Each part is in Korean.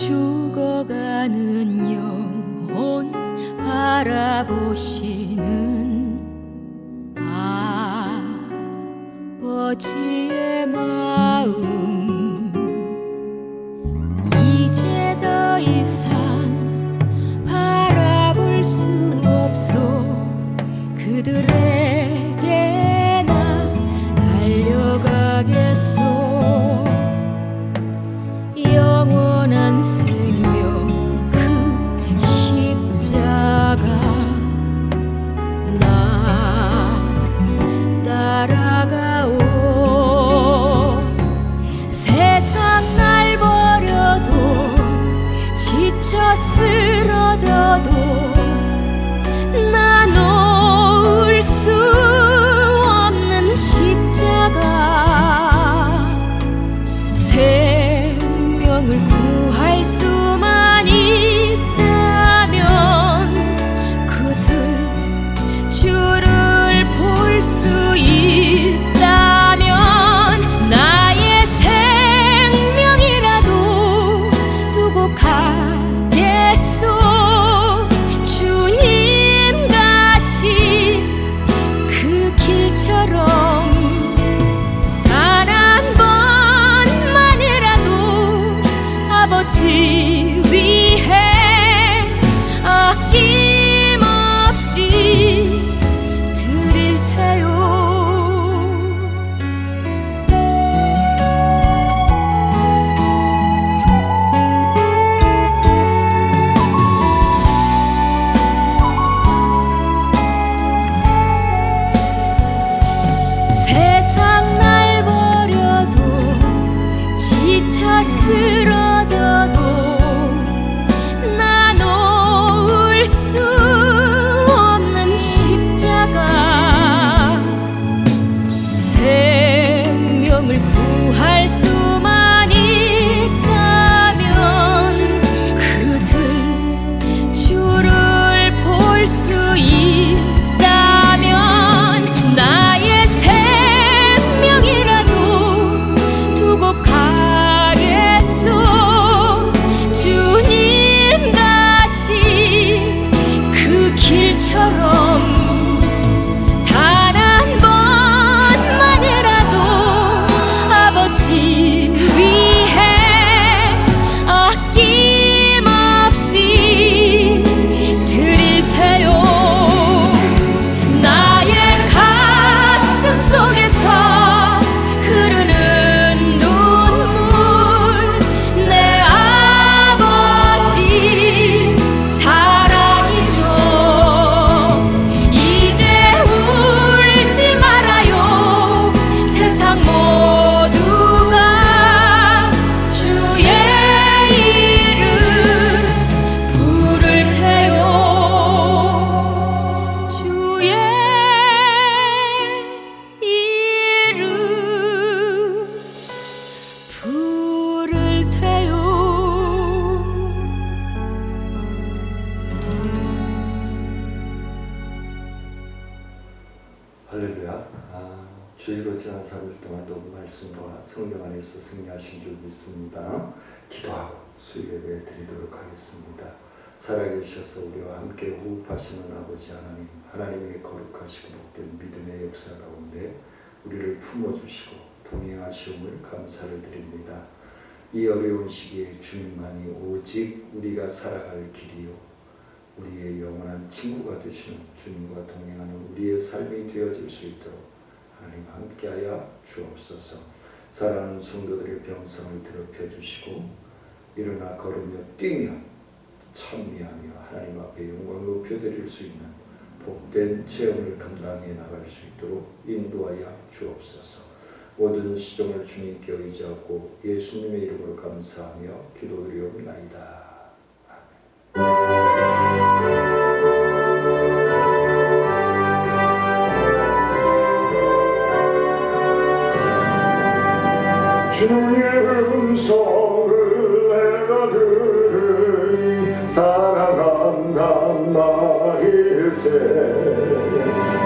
죽어가는 영혼 바라보시는 아버지의 마음, 이제 더 이상 바라볼 수 없소. 그들에게 나 달려가겠소. 영원한 생명 그 십자가 나 따라가오. 세상 날 버려도 지쳐 쓰러져도 나 놓을 수 없는 십자가. 생명을 구할 수만 있다면 그들 주를 볼 수 있다면 나의 생명이라도 두고 가겠소. 주님 가신 그 길처럼 아버지 위해 아낌없이 드릴 테요. 세상 날 버려도 지쳐 쓰러져도 나 놓을 수 없는 십자가. 생명을 구할 수만 있다면 그들 주를 볼 수 있다면 나의 생명이라도 두고 가겠소. 주님 가신 그 길처럼 단 한 번만이라도 아버지 위해 아낌없이 드릴 테요. 나의 가슴 속에서 흐르는 눈물, 내 아버지 사랑이죠. 이제 울지 말아요. 세상 모두가 주의 이름 부를 테요. 주의 이름 부를 테요. 할렐루야. 주의로 지난 3일 동안 또 말씀과 성령 안에서 승리하신 줄 믿습니다. 기도하고 수요예배 드리도록 하겠습니다. 살아계셔서 우리와 함께 호흡하시는 아버지 하나님, 하나님의 거룩하시고 복된 믿음의 역사 가운데 우리를 품어주시고 동행하시옴을 감사를 드립니다. 이 어려운 시기에 주님만이 오직 우리가 살아갈 길이요 우리의 영원한 친구가 되시는 주님과 동행하는 우리의 삶이 되어질 수 있도록 하나님 함께하여 주옵소서. 사랑하는 성도들의 병성을 더럽혀 주시고 일어나 걸으며 뛰며 찬미하며 하나님 앞에 영광을 높여드릴 수 있는 복된 체험을 감당해 나갈 수 있도록 인도하여 주옵소서. 모든 시종을 주님께 의지하고 예수님의 이름으로 감사하며 기도드리옵나이다. 주의 음성을 내가 들으니 사랑한단 말일세.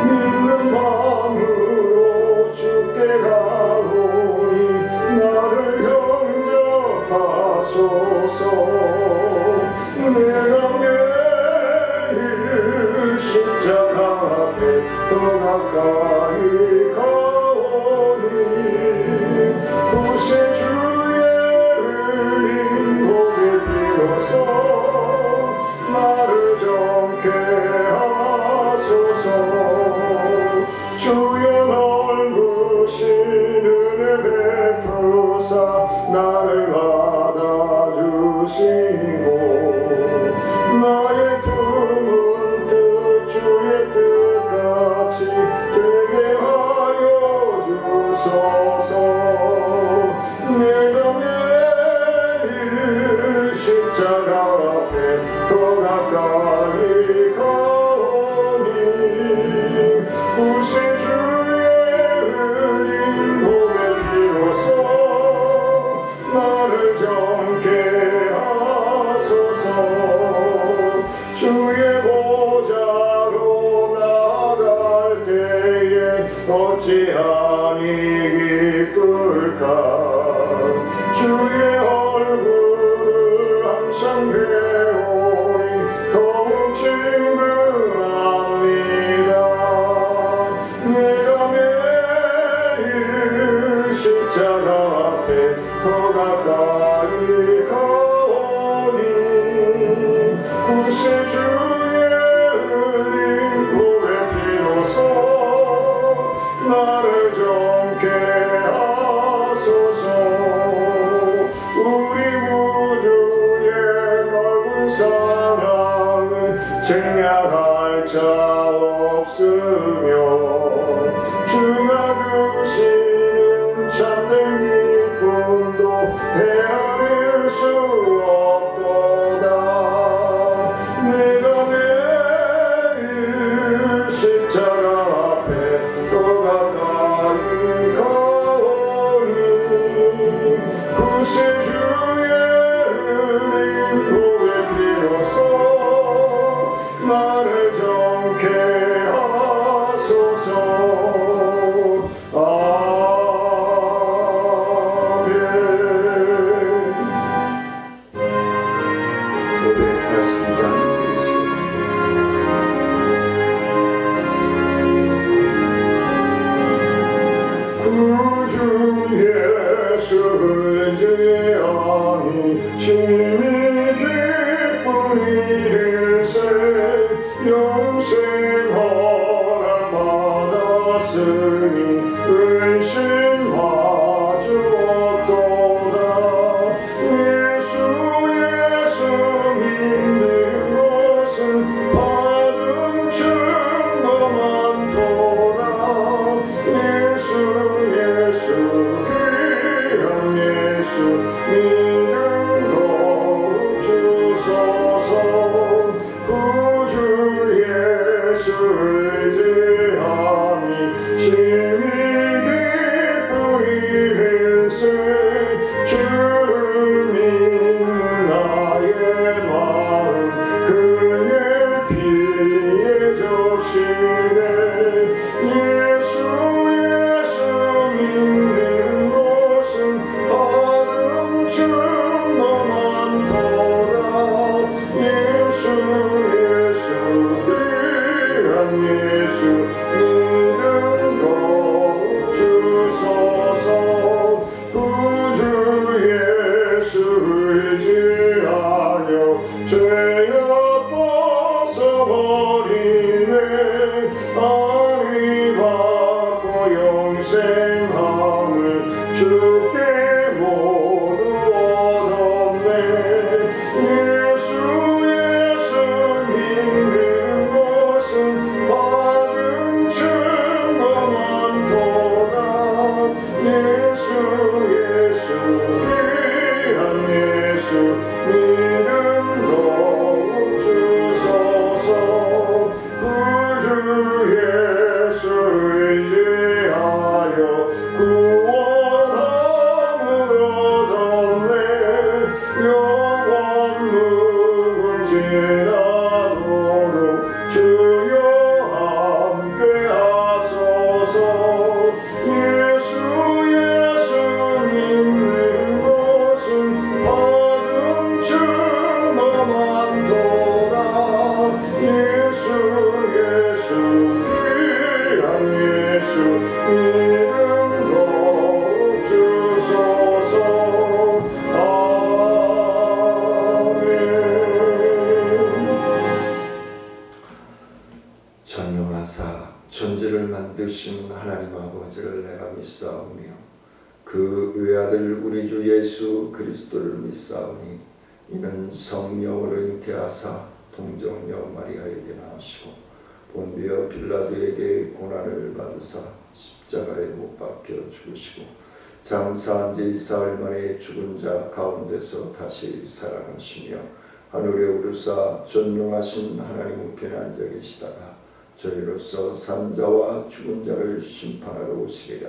믿는 마음으로 주께 가오니 나를 영접하소서. 내가 매일 십자가 앞에 더 가까이 가오니 구세주의 흘린 복의 피로써 나를 정케 하소서. 주여 넓으신 은혜 베푸사 나를 받아주시고 나의 품은 뜻 주의 뜻같이 되게 하여 주소서. 내가 매일 십자가 앞에 더 가까이 가오니 구세주의 흘린 복의 피로써 나를 정케 하소서. 주의 보좌로 나아갈 때에 어찌하니 기쁠까. 주의 얼굴을 항상 배우니 더욱 친근합니다. 내가 매일 십자가 앞에 더 가까이 가오니 구세주의 흘린 복의 피로써 나를 정케 하소서. 우리 구주의 넓은 사랑은 생략할 자 없으며 주가 주시는 참된 기쁨도 헤아릴 수 없도다. 내가 매일 십자가 앞에 더 가까이 가오니 구세주의 흘린 복의 피로써 나를 정케 하소서. 아멘. 542장 들으시겠습니다. 구주 예수 의지하니 심히 기쁜 일일세. 영생 허락 받았으니 의심하주었도다. 예수 믿는 것은 받은 증거만 도다. 예수 귀한 예수 믿음 더욱 주소서. 구주 예수 의지하니 심히 기쁜 일일세. 주를 믿는 나의 마음 그의 피에 적시네. 예수 믿는 것은 받은 증거만 도다. 예수 귀한 예수 믿음 더욱 주소서. 구주 예수 의지하여 죄악 벗어버리네. 아리 받고 영생함을 주께 모두 얻었네. 예수 믿는 것은 받은 증거만 도다. 예수 귀한 예수 믿음 도 믿음도 주소서. 아멘. 전능하사 천지를 만드신 하나님 아버지를 내가 믿사오며 그 외아들 우리 주 예수 그리스도를 믿사오니 이는 성령으로 잉태하사 동정녀 마리아에게 나오시고 본디오 빌라도에게 고난을 받으사 십자가에 못 박혀 죽으시고 장사한 지 사흘 만에 죽은 자 가운데서 다시 살아나시며 하늘에 오르사 존귀하신 하나님 우편에 앉아 계시다가 저희로서 산자와 죽은 자를 심판하러 오시리라.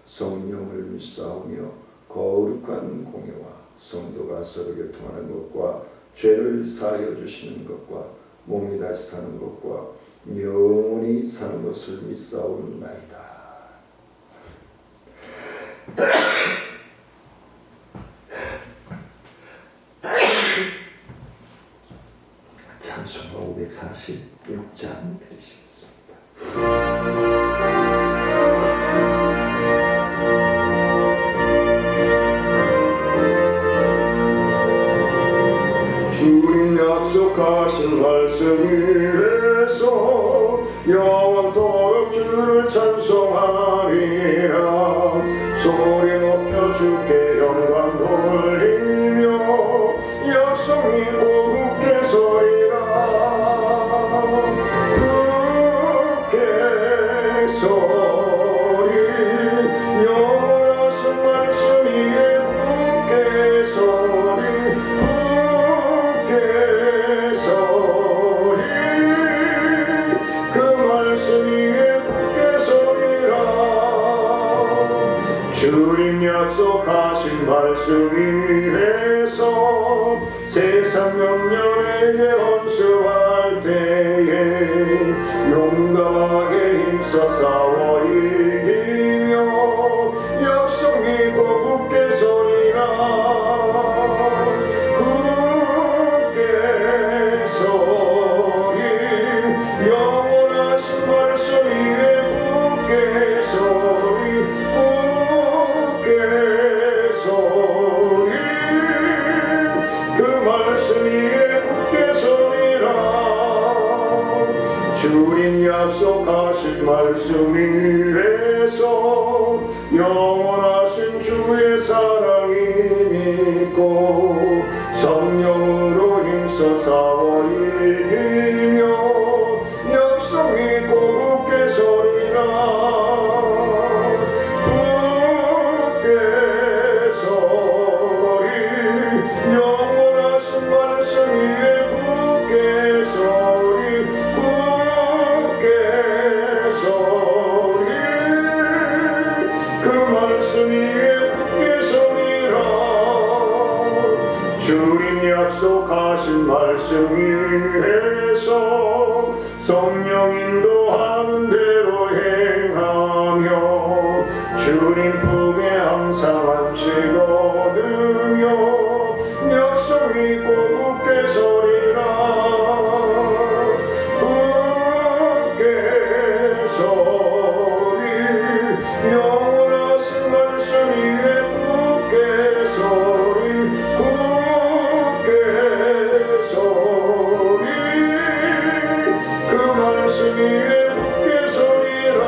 성령을 믿사오며 거룩한 공예와 성도가 서로 교통하는 것과 죄를 사하여 주시는 것과 몸이 다시 사는 것과 영원히 사는 것을 믿사옵나이다. 찬송가 546장 드리시겠습니다. 주님 약속하신 말씀 위에서 영원토록 주를 찬송하리라. 소리 높여 주께 영광 돌리며 약속 믿고 굳게 서리라. 굳게 서리 영원하신 말씀 위에 굳게 서리. 그 말씀 위에 굳게 서리라. 주님 약속하신 말씀 위에서 세상 명령에게 헌수할 때에 용감하게 힘써 싸워 이기며 약속 믿고 굳게 서리라. 굳게 서리 영원하신 말씀 위에 굳게 서리. 굳게 서리 그 말씀 위에 굳게 서리라. 주님 약속하신 말씀 위에서 영원하신 주의 사랑이 믿고 성령으로 힘써 싸워 이기며 약속 믿고 굳게 서리라. 굳게 서리 영원하신 말씀 위에 굳게 서리. 굳게 서리 그 말씀 위에 굳게 서리라. 주님 약속하신 말씀 위에서 성령 인도하는 대로 행하며 주님 품에 항상 안식 얻으며 약속 믿고 굳게 서리라. 굳게 서리 영원하신 말씀 위에 굳게 서리. 굳게 서리 그 말씀 위에 굳게 서리라.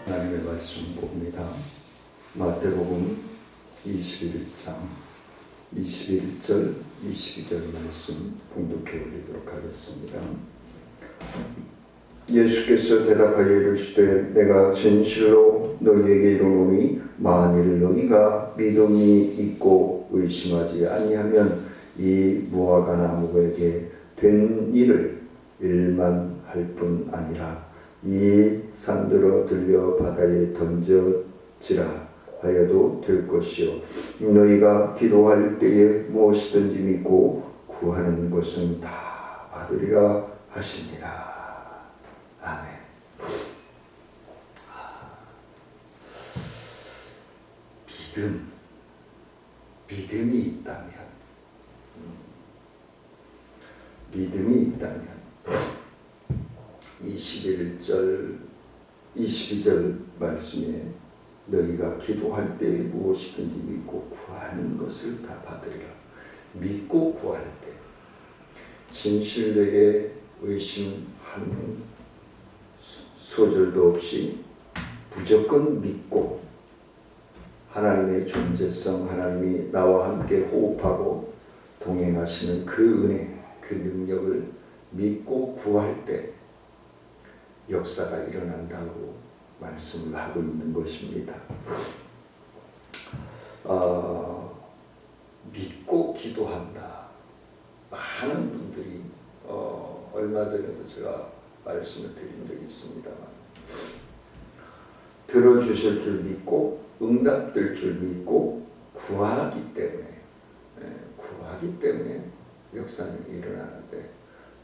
하나님의 말씀 봅니다. 마태복음 21장 21절 22절 말씀 봉독해 올리도록 하겠습니다. 예수께서 대답하여 이르시되 내가 진실로 너희에게 이르노니 만일 너희가 믿음이 있고 의심하지 아니하면 이 무화과 나무에게 된 일을 일만 할 뿐 아니라 이 산들어 들려 바다에 던져지라 하여도 될 것이요 너희가 기도할 때에 무엇이든지 믿고 구하는 것은 다 받으리라 하시니라. 아멘. 믿음이 있다면 21절 22절 말씀에 너희가 기도할 때 무엇이든지 믿고 구하는 것을 다 받으리라. 믿고 구할 때 진실되게 의심하는 소절도 없이 무조건 믿고 하나님의 존재성, 하나님이 나와 함께 호흡하고 동행하시는 그 은혜, 그 능력을 믿고 구할 때 역사가 일어난다고 말씀을 하고 있는 것입니다. 믿고 기도한다. 많은 분들이 얼마 전에도 제가 말씀을 드린 적이 있습니다만 들어주실 줄 믿고 응답될 줄 믿고 구하기 때문에 역사는 일어나는데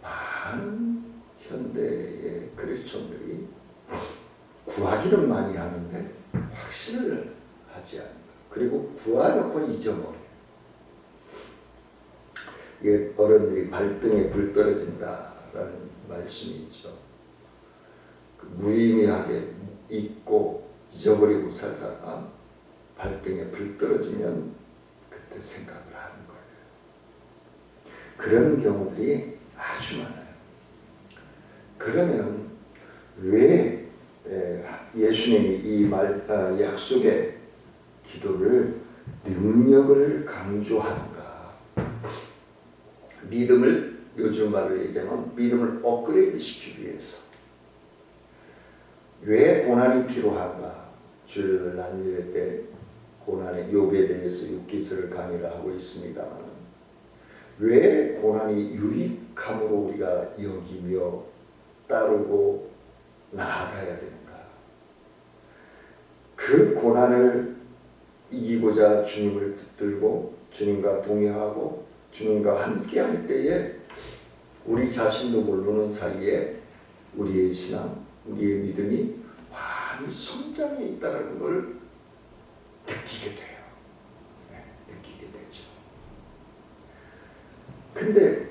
많은 현대의 크리스천들이 구하기는 많이 하는데 확신을 하지 않는다. 그리고 구하놓고 잊어버려요. 어른들이 발등에 불 떨어진다라는 말씀이 있죠. 무의미하게 잊고 잊어버리고 살다가 발등에 불 떨어지면 그때 생각을 하는 거예요. 그런 경우들이 아주 많아요. 그러면 왜 예수님이 이 약속의 기도를 능력을 강조하는가? 믿음을 요즘 말로 얘기하면 믿음을 업그레이드 시키기 위해서 왜 고난이 필요한가? 주일 난일회 때 고난의 욥에 대해서 6기서를 강의를 하고 있습니다만 왜 고난이 유익함으로 우리가 여기며 따르고 나아가야 되는가? 그 고난을 이기고자 주님을 붙들고 주님과 동행하고 주님과 함께 할 때에 우리 자신도 모르는 사이에 우리의 신앙, 우리의 믿음이 많이 성장해 있다는 걸 느끼게 돼요. 느끼게 되죠. 근데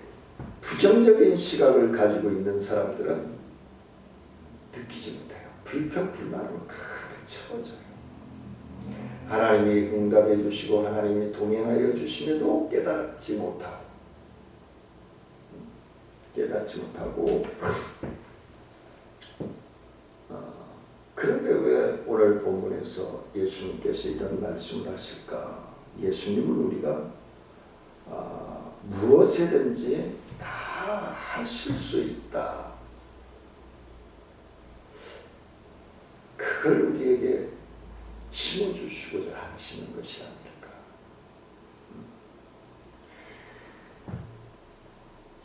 부정적인 시각을 가지고 있는 사람들은 느끼지 못해요. 불평불만으로 가득 채워져요. 하나님이 응답해 주시고 하나님이 동행하여 주심에도 깨닫지 못하고 그런데 왜 오늘 본문에서 예수님께서 이런 말씀을 하실까? 예수님은 우리가 무엇이든지 다 하실 수 있다. 그걸 우리에게 심어주시고자 하시는 것이 아닐까.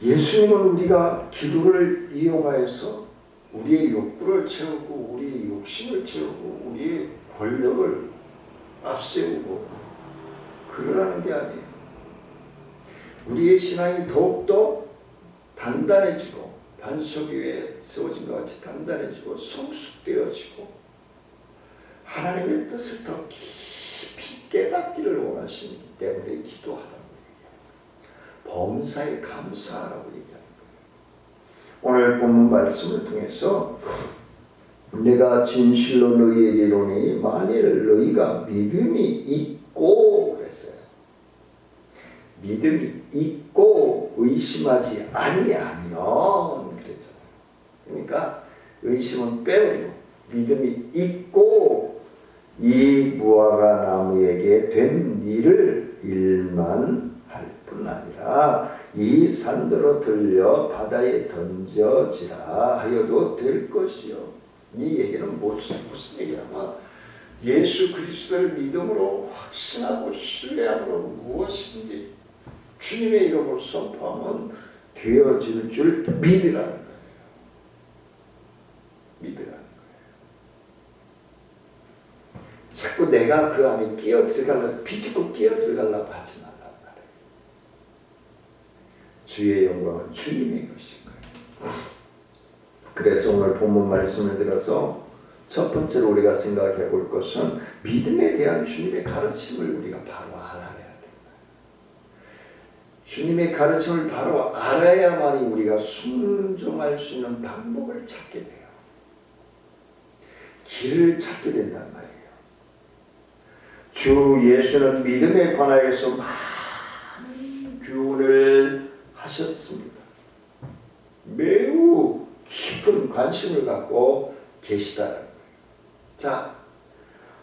예수님은 우리가 기도를 이용하여서 우리의 욕구를 채우고 우리의 욕심을 채우고 우리의 권력을 앞세우고 그러라는 게 아니에요. 우리의 신앙이 더욱더 단단해지고 반석 위에 세워진 것 같이 단단해지고 성숙되어지고 하나님의 뜻을 더 깊이 깨닫기를 원하시기 때문에 기도하라고 얘기합니다. 범사에 감사하라고 얘기합니다. 오늘 본문 말씀을 통해서 내가 진실로 너희에게 이르노니 만일 너희가 믿음이 있고 그랬어요. 믿음이 있고 의심하지 아니하면 그랬잖아요. 그러니까 의심은 빼버리고 믿음이 있고 이 무화과 나무에게 된 일만 할 뿐 아니라 이 산더러 들려 바다에 던져지라 하여도 될 것이요. 이 얘기는 무슨 얘기냐면 예수 그리스도를 믿음으로 확신하고 신뢰함으로 무엇인지 주님의 이름으로 선포하면 되어질 줄 믿으라는 거예요. 믿으라는 거예요. 자꾸 내가 그 안에 비집고 끼어 들어가려고 하지 말란 말이에요. 주의 영광은 주님의 것인 거예요. 그래서 오늘 본문 말씀을 들어서 첫 번째로 우리가 생각해 볼 것은 믿음에 대한 주님의 가르침을 우리가 바로 알아내야 됩니다. 주님의 가르침을 바로 알아야만이 우리가 순종할 수 있는 방법을 찾게 돼요. 길을 찾게 된단 말이에요. 주 예수는 믿음에 관하여서 많은 교훈을 하셨습니다. 매우 깊은 관심을 갖고 계시다는 거예요. 자,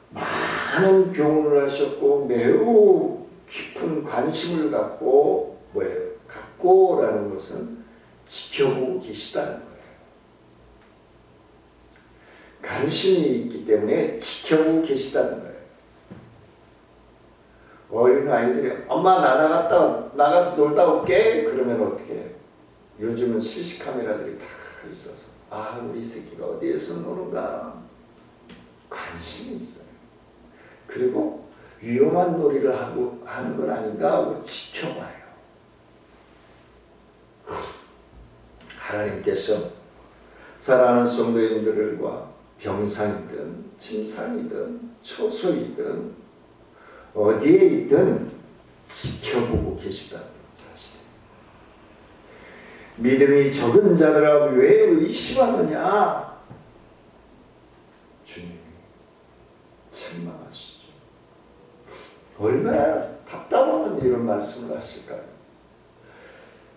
많은 교훈을 하셨고 매우 깊은 관심을 갖고 뭐예요? 갖고라는 것은 지켜보고 계시다는 거예요. 관심이 있기 때문에 지켜보고 계시다는 거예요. 어린 아이들이 엄마 나 나가서 놀다 올게 그러면 어떻게 해요? 요즘은 실시 카메라들이 다 있어서 아 우리 새끼가 어디에서 노는가 관심이 있어요. 그리고 위험한 놀이를 하는 건 아닌가 하고 지켜봐요. 하나님께서 사랑하는 성도님들과 병상이든 침상이든 초소이든 어디에 있든 지켜보고 계시다는 사실. 믿음이 적은 자들아 왜 의심하느냐? 주님이 책망하시죠. 얼마나 답답하면 이런 말씀을 하실까요?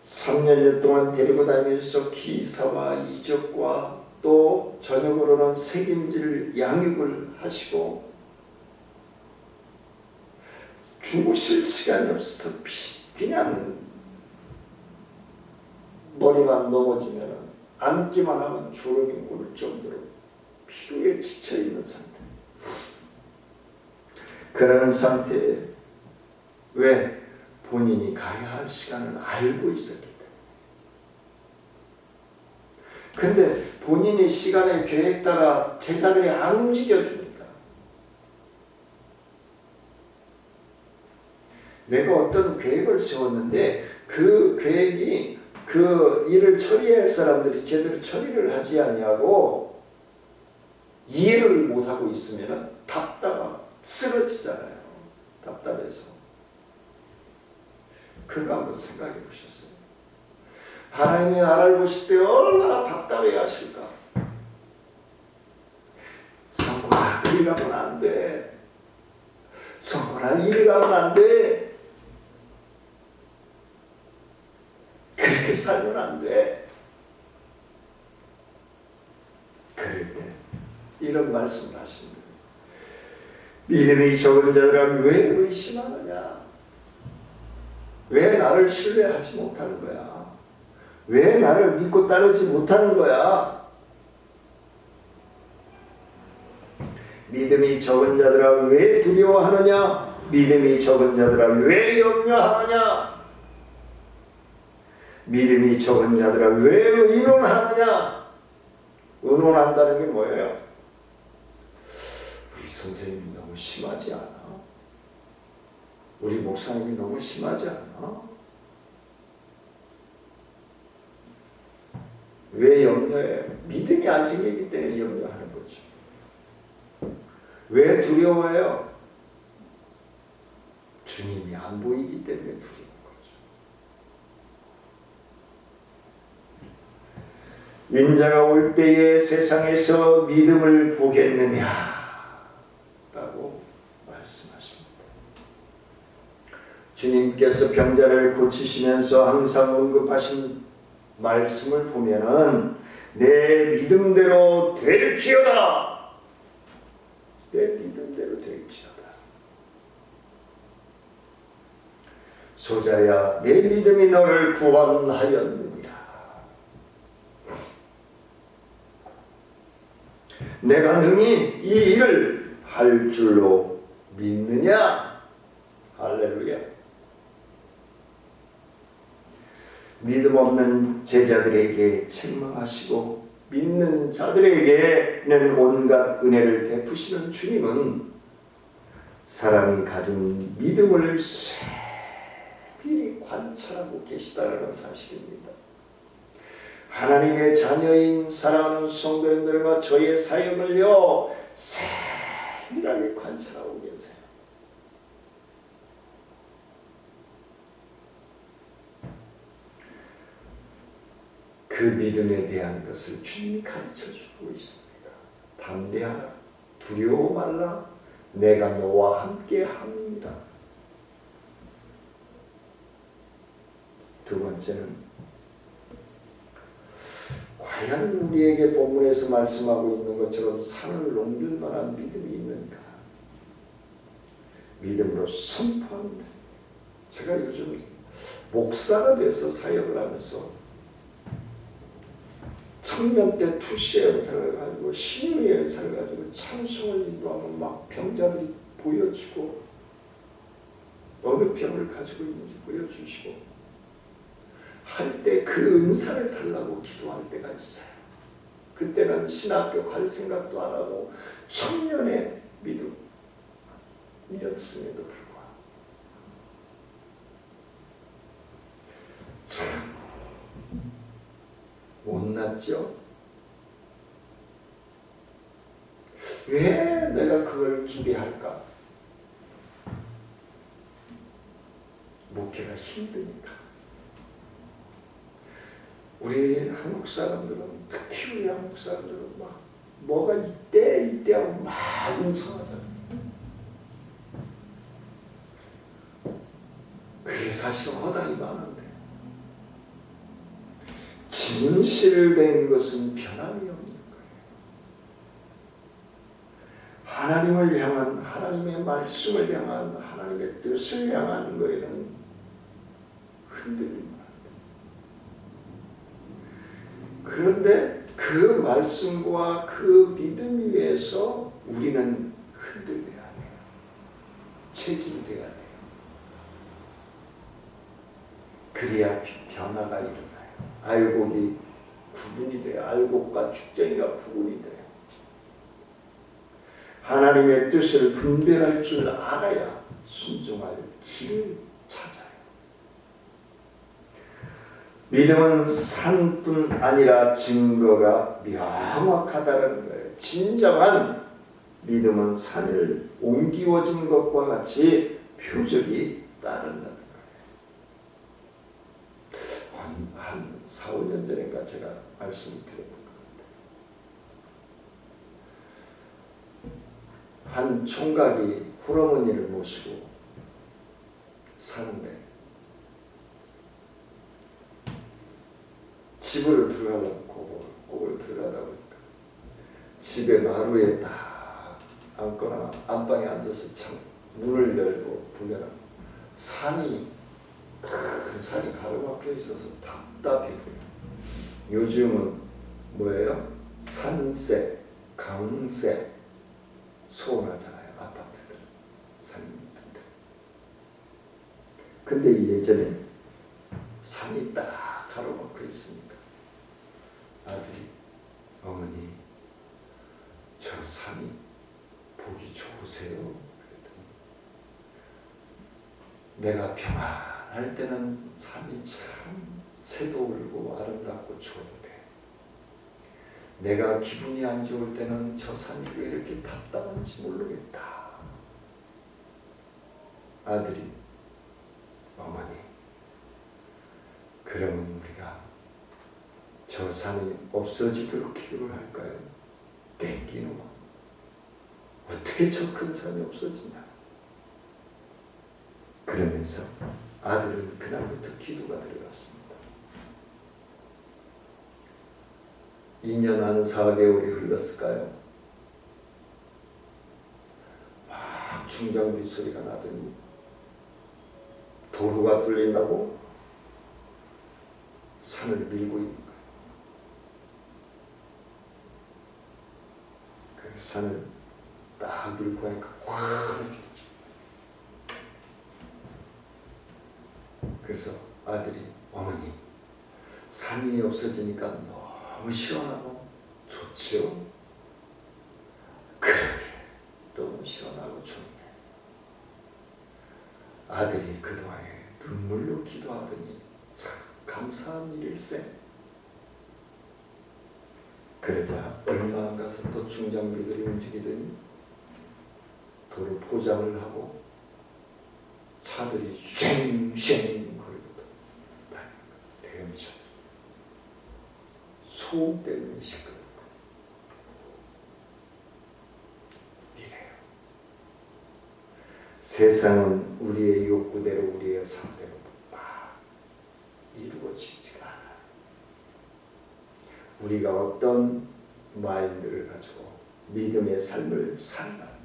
3년여 동안 데리고 다니면서 기사와 이적과 또 저녁으로는 책임질 양육을 하시고 주무실 시간이 없어서 그냥 머리만 넘어지면 앉기만 하면 졸음이 올 정도로 피로에 지쳐있는 상태. 그러는 상태에 왜 본인이 가야 할 시간을 알고 있었기 때문에. 근데 본인이 시간의 계획 따라 제자들이 안 움직여주니까 내가 어떤 계획을 세웠는데 그 계획이 그 일을 처리할 사람들이 제대로 처리를 하지 않냐고 이해를 못하고 있으면 답답하고 쓰러지잖아요. 답답해서. 그거 한번 생각해 보셨어요? 하나님이 나라를 보실 때 얼마나 답답해 하실까? 성공아 이리 가면 안 돼. 성공아 이리 가면 안 돼. 그렇게 살면 안 돼. 그럴 때 이런 말씀을 하십니다. 믿음이 적은 자들아 왜 의심하느냐? 왜 나를 신뢰하지 못하는 거야? 왜 나를 믿고 따르지 못하는 거야? 믿음이 적은 자들아 왜 두려워하느냐? 믿음이 적은 자들아 왜 염려하느냐? 믿음이 적은 자들아 왜 의논하느냐? 의논한다는 게 뭐예요? 우리 선생님이 너무 심하지 않아? 우리 목사님이 너무 심하지 않아? 왜 염려해? 믿음이 안 생기기 때문에 염려하는 거죠. 왜 두려워해요? 주님이 안 보이기 때문에 두려운 거죠. 인자가 올 때에 세상에서 믿음을 보겠느냐? 라고 말씀하십니다. 주님께서 병자를 고치시면서 항상 언급하신 말씀을 보면은 내 믿음대로 될지어다. 내 믿음대로 될지어다. 소자야 내 믿음이 너를 구원하였느니라. 내가 능히 이 일을 할 줄로 믿느냐? 할렐루야. 믿음 없는 제자들에게 책망하시고 믿는 자들에게는 온갖 은혜를 베푸시는 주님은 사람이 가진 믿음을 세밀히 관찰하고 계시다는 사실입니다. 하나님의 자녀인 사랑하는 성도님들과 저의 사역을요 세밀하게 관찰하고 계세요. 그 믿음에 대한 것을 주님이 가르쳐주고 있습니다. 담대하라, 두려워 말라, 내가 너와 함께 함이라. 두 번째는 과연 우리에게 본문에서 말씀하고 있는 것처럼 산을 옮길 만한 믿음이 있는가? 믿음으로 선포합니다. 제가 요즘 목사가 돼서 사역을 하면서 청년 때 투시의 연상을 가지고 신유의 연상을 가지고 찬송을 인도하면 막 병자들이 보여주고 어느 병을 가지고 있는지 보여주시고 할 때 그 은사를 달라고 기도할 때가 있어요. 그때는 신학교 갈 생각도 안 하고 청년의 믿음이었음에도 불구하고 참 못났죠? 왜 내가 그걸 기대할까? 목회가 힘드니까. 우리 한국 사람들은, 특히 우리 한국 사람들은 막 뭐가 이때 하고 막 웅성하잖아요. 그게 사실 허당이 많은데 진실된 것은 변함이 없는 거예요. 하나님을 향한, 하나님의 말씀을 향한, 하나님의 뜻을 향한 거에는 흔들림. 그런데 그 말씀과 그 믿음 위에서 우리는 흔들려야 돼요. 체질돼야 돼요. 그래야 변화가 일어나요. 알곡이 구분이 돼요. 알곡과 죽쟁이가 구분이 돼요. 하나님의 뜻을 분별할 줄 알아야 순종할 길을 찾아요. 믿음은 산뿐 아니라 증거가 명확하다는 거예요. 진정한 믿음은 산을 옮기워진 것과 같이 표적이 따른다는 거예요. 한 4, 5년 전인가 제가 말씀을 드렸던 것 같아요. 한 총각이 홀어머니를 모시고 사는데 집으로 들어가려고 꼬불 들어가다 보니까 집에 마루에 딱 앉거나 안방에 앉아서 참 문을 열고 보면 산이, 큰 산이 가로막혀 있어서 답답해 보여요. 요즘은 뭐예요? 산세, 강세 소원하잖아요. 아파트들, 산들. 근데 예전에 산이 딱 가로막혀 있으니까 아들이, 어머니 저 산이 보기 좋으세요? 그랬더니 내가 평안할 때는 산이 참 새도 울고 아름답고 좋은데 내가 기분이 안 좋을 때는 저 산이 왜 이렇게 답답한지 모르겠다. 아들이, 어머니 그러면 우리가 저 산이 없어지도록 기도를 할까요? 땡기는 거. 어떻게 저 큰 산이 없어지냐? 그러면서 아들은 그날부터 기도가 들어갔습니다. 2년 한 4개월이 흘렀을까요? 막 중장비 소리가 나더니 도로가 뚫린다고 산을 밀고 있는 거예요. 그 산을 딱 밀고 하니까 확 밀리죠. 그래서 아들이, 어머니 산이 없어지니까 너무 시원하고 좋지요? 그러게 너무 시원하고 좋네. 아들이 그동안에 눈물로 기도하더니 참 감사한 일일세. 그러자 얼마 안 가서 또 중장비들이 움직이더니 도로 포장을 하고 차들이 쉥쉥 거리부터 다니는 거예요. 대형차. 소음 때문에 시끄럽고 이래요. 세상은 우리의 욕구대로 우리의 삶대로 막 이루어지지가 않아요. 우리가 어떤 마인드를 가지고 믿음의 삶을 살아가느냐는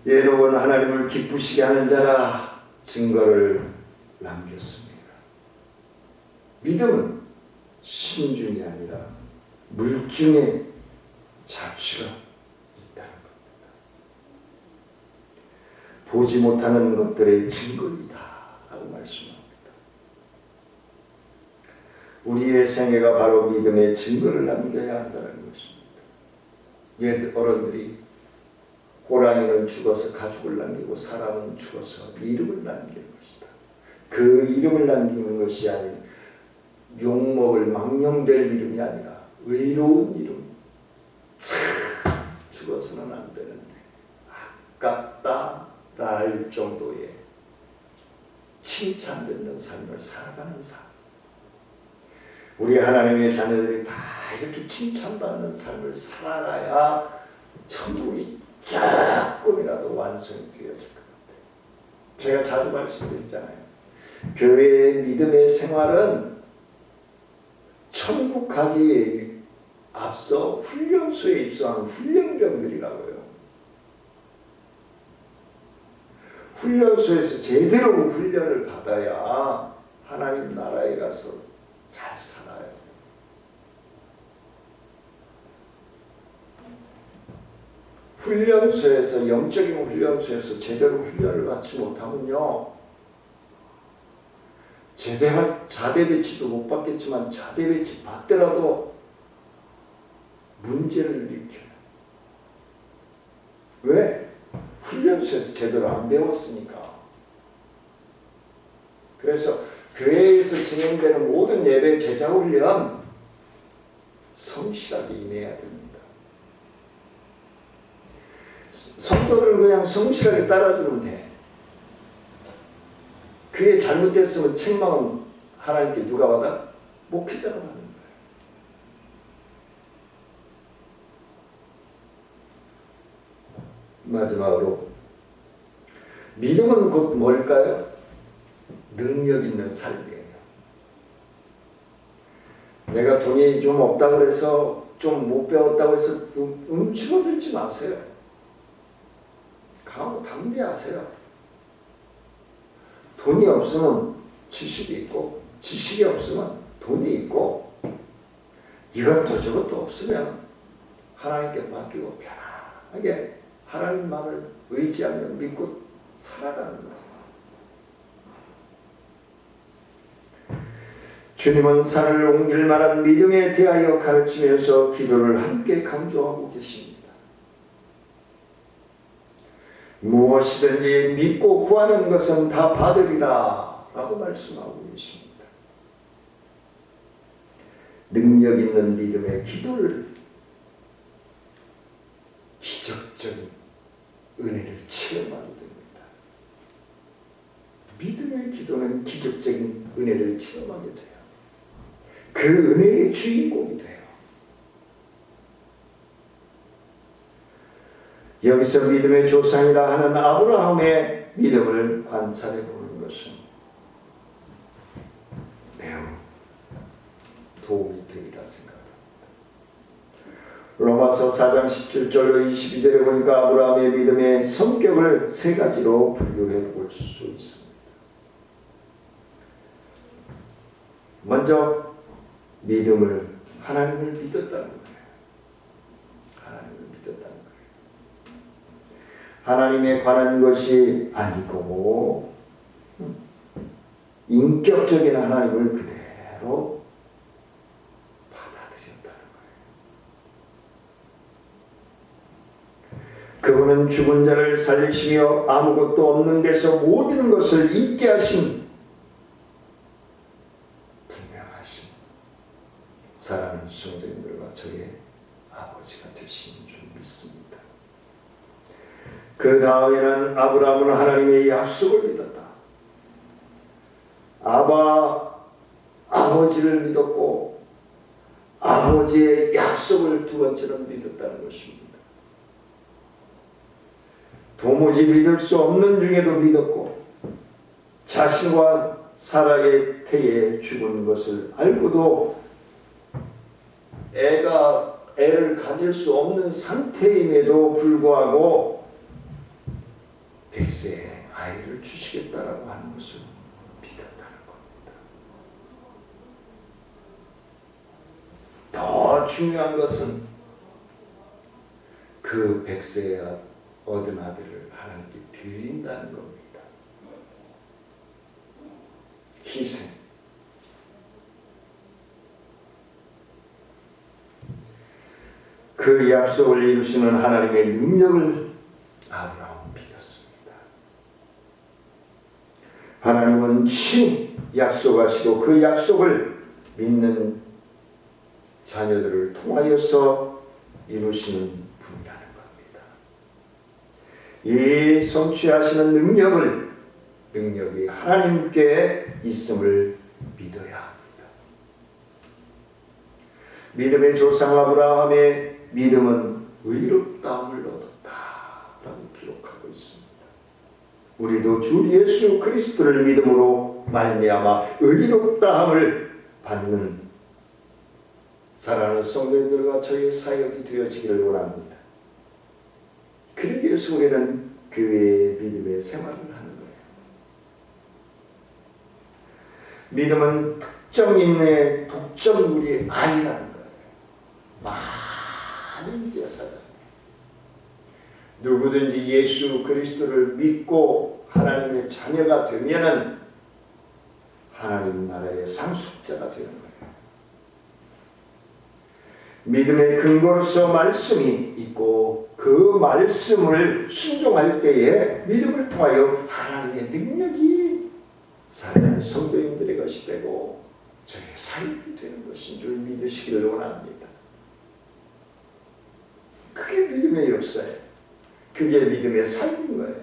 거예요. 여러분, 하나님을 기쁘시게 하는 자라 증거를 남겼습니다. 믿음은 신중이 아니라 물중의 자취가 있다는 겁니다. 보지 못하는 것들의 증거이다 라고 말씀합니다. 우리의 생애가 바로 믿음의 증거를 남겨야 한다는 것입니다. 옛 어른들이 호랑이는 죽어서 가죽을 남기고 사람은 죽어서 이름을 남기는 것이다. 그 이름을 남기는 것이 아닌 욕먹을 망령될 이름이 아니라 의로운 이름. 참 죽어서는 안 되는데 아깝다 할 정도의 칭찬받는 삶을 살아가는 삶. 우리 하나님의 자녀들이 다 이렇게 칭찬받는 삶을 살아가야 천국이 조금이라도 완성이 되어질 것 같아요. 제가 자주 말씀드리잖아요. 교회의 믿음의 생활은 천국 가기에 앞서 훈련소에 입소하는 훈련병들이라고요. 훈련소에서 제대로 훈련을 받아야 하나님 나라에 가서 잘 살아요. 훈련소에서, 영적인 훈련소에서 제대로 훈련을 받지 못하면요, 자대 배치도 못 받겠지만 자대 배치 받더라도 문제를 일으켜요. 왜? 훈련소에서 제대로 안 배웠으니까. 그래서 교회에서 진행되는 모든 예배 제자 훈련 성실하게 임해야 됩니다. 성도들은 그냥 성실하게 따라주면 돼. 그게 잘못됐으면 책망은 하나님께 누가 받아? 목회자가 받는 거예요. 마지막으로 믿음은 곧 뭘까요? 능력 있는 삶이에요. 내가 돈이 좀 없다고 해서 좀 못 배웠다고 해서 움츠러들지 마세요. 강하고 담대하세요. 돈이 없으면 지식이 있고 지식이 없으면 돈이 있고 이것도 저것도 없으면 하나님께 맡기고 편하게 하나님 말을 의지하며 믿고 살아가는 거예요. 주님은 산을 옮길 만한 믿음에 대하여 가르치면서 기도를 함께 강조하고 계십니다. 무엇이든지 믿고 구하는 것은 다 받으리라 라고 말씀하고 계십니다. 능력 있는 믿음의 기도를 기적적인 은혜를 체험하게 됩니다. 믿음의 기도는 기적적인 은혜를 체험하게 돼요. 그 은혜의 주인공이 돼요. 여기서 믿음의 조상이라 하는 아브라함의 믿음을 관찰해 보는 것은 매우 도움이 되리라 생각합니다. 로마서 4장 17절로 22절에 보니까 아브라함의 믿음의 성격을 세 가지로 분류해 볼 수 있습니다. 먼저 믿음을, 하나님을 믿었다는 거예요. 하나님을 믿었다는 거예요. 하나님에 관한 것이 아니고 인격적인 하나님을 그대로 받아들였다는 거예요. 그분은 죽은 자를 살리시며 아무것도 없는 데서 모든 것을 있게 하신 분명하신 사랑하는 성도님들과 저의 아버지가 되신 줄 믿습니다. 그 다음에는 아브라함은 하나님의 약속을 믿었다. 아바 아버지를 믿었고 아버지의 약속을 두 번째로 믿었다는 것입니다. 도무지 믿을 수 없는 중에도 믿었고 자신과 사라의 태에 죽은 것을 알고도 애를 가질 수 없는 상태임에도 불구하고 백세에 아이를 주시겠다라고 하는 것을 믿었다는 겁니다. 더 중요한 것은 그 백세에 얻은 아들을 하나님께 드린다는 겁니다. 희생. 그 약속을 이루시는 하나님의 능력을 아브라함은 믿었습니다. 하나님은 친히 약속하시고 그 약속을 믿는 자녀들을 통하여서 이루시는 분이라는 겁니다. 이 성취하시는 능력이 하나님께 있음을 믿어야 합니다. 믿음의 조상 아브라함의 믿음은 의롭다함을 얻었다라고 기록하고 있습니다. 우리도 주 예수 그리스도를 믿음으로 말미암아 의롭다함을 받는 사랑하는 성도님들과 저희의 사역이 되어지기를 원합니다. 그러기 위해서 우리는 교회의 믿음의 생활을 하는 거예요. 믿음은 특정인의 독점물이 아니라는 거예요. 많은 제사장, 누구든지 예수 그리스도를 믿고 하나님의 자녀가 되면은 하나님 나라의 상속자가 되는 거예요. 믿음의 근거로서 말씀이 있고 그 말씀을 순종할 때에 믿음을 통하여 하나님의 능력이 사랑하는 성도님들의 것이 되고 저의 삶이 되는 것인 줄 믿으시기를 원합니다. 그게 믿음의 역사예요. 그게 믿음의 삶인 거예요.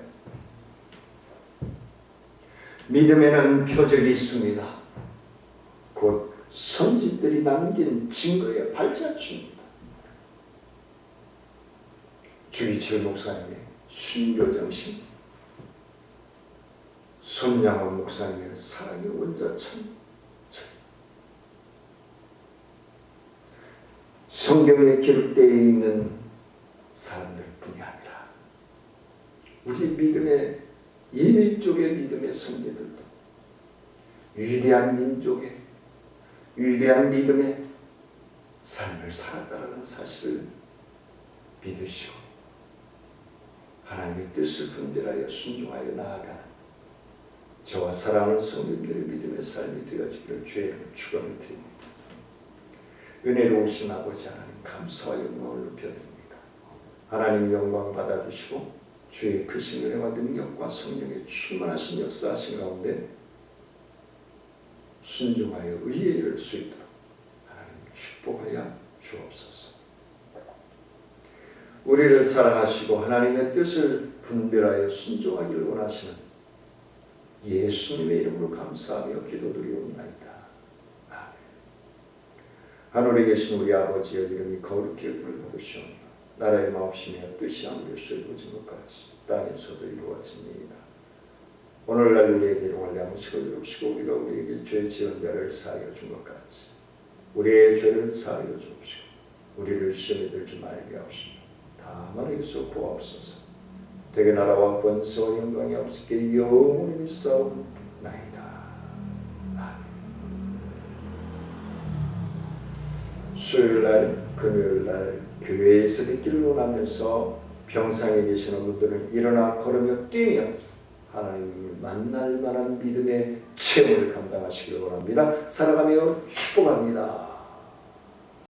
믿음에는 표적이 있습니다. 곧 선지들이 남긴 증거의 발자취입니다. 주기철 목사님의 순교정신, 손양원 목사님의 사랑의 원자천, 성경에 기록되어 있는 사람들뿐이 아니라 우리 믿음의 이민 쪽의 믿음의 선배들도 위대한 민족의 위대한 믿음의 삶을 살았다는 사실을 믿으시고 하나님의 뜻을 분별하여 순종하여 나아가는 저와 사랑하는 성도님들의 믿음의 삶이 되어지기를 주의 이름으로 축원을 드립니다. 은혜로우신 아버지 하나님 감사와 영광을 높여드립니다. 하나님 영광 받아주시고 주의 크신 은혜와 능력과 성령의 충만하신 역사하신 가운데 순종하여 의에 이를 수 있도록 하나님 축복하여 주옵소서. 우리를 사랑하시고 하나님의 뜻을 분별하여 순종하기를 원하시는 예수님의 이름으로 감사하며 기도드리옵나이다. 아멘. 하늘에 계신 우리 아버지의 이름이 거룩히 여김을 받으시오며 나라의 마옵시며 뜻이 하늘에서 이루어진 것 같이 땅에서도 이루어집니다. 오늘날 우리에게 일용할 양식을 이루시고 우리가 우리에게 죄 지은 자를 사하여 준 것 같이 우리의 죄를 사하여 주옵시고 우리를 시험에 들지 말게 하옵시며 다만 여기서 구하옵소서. 되게 나라와 권세와 영광이 없으께 영원히 믿사옵나이다. 아멘. 수요일날 금요일날 교회에서 듣기를 원하면서 병상에 계시는 분들은 일어나 걸으며 뛰며 하나님을 만날 만한 믿음의 체험을 감당하시길 원합니다. 사랑하며 축복합니다.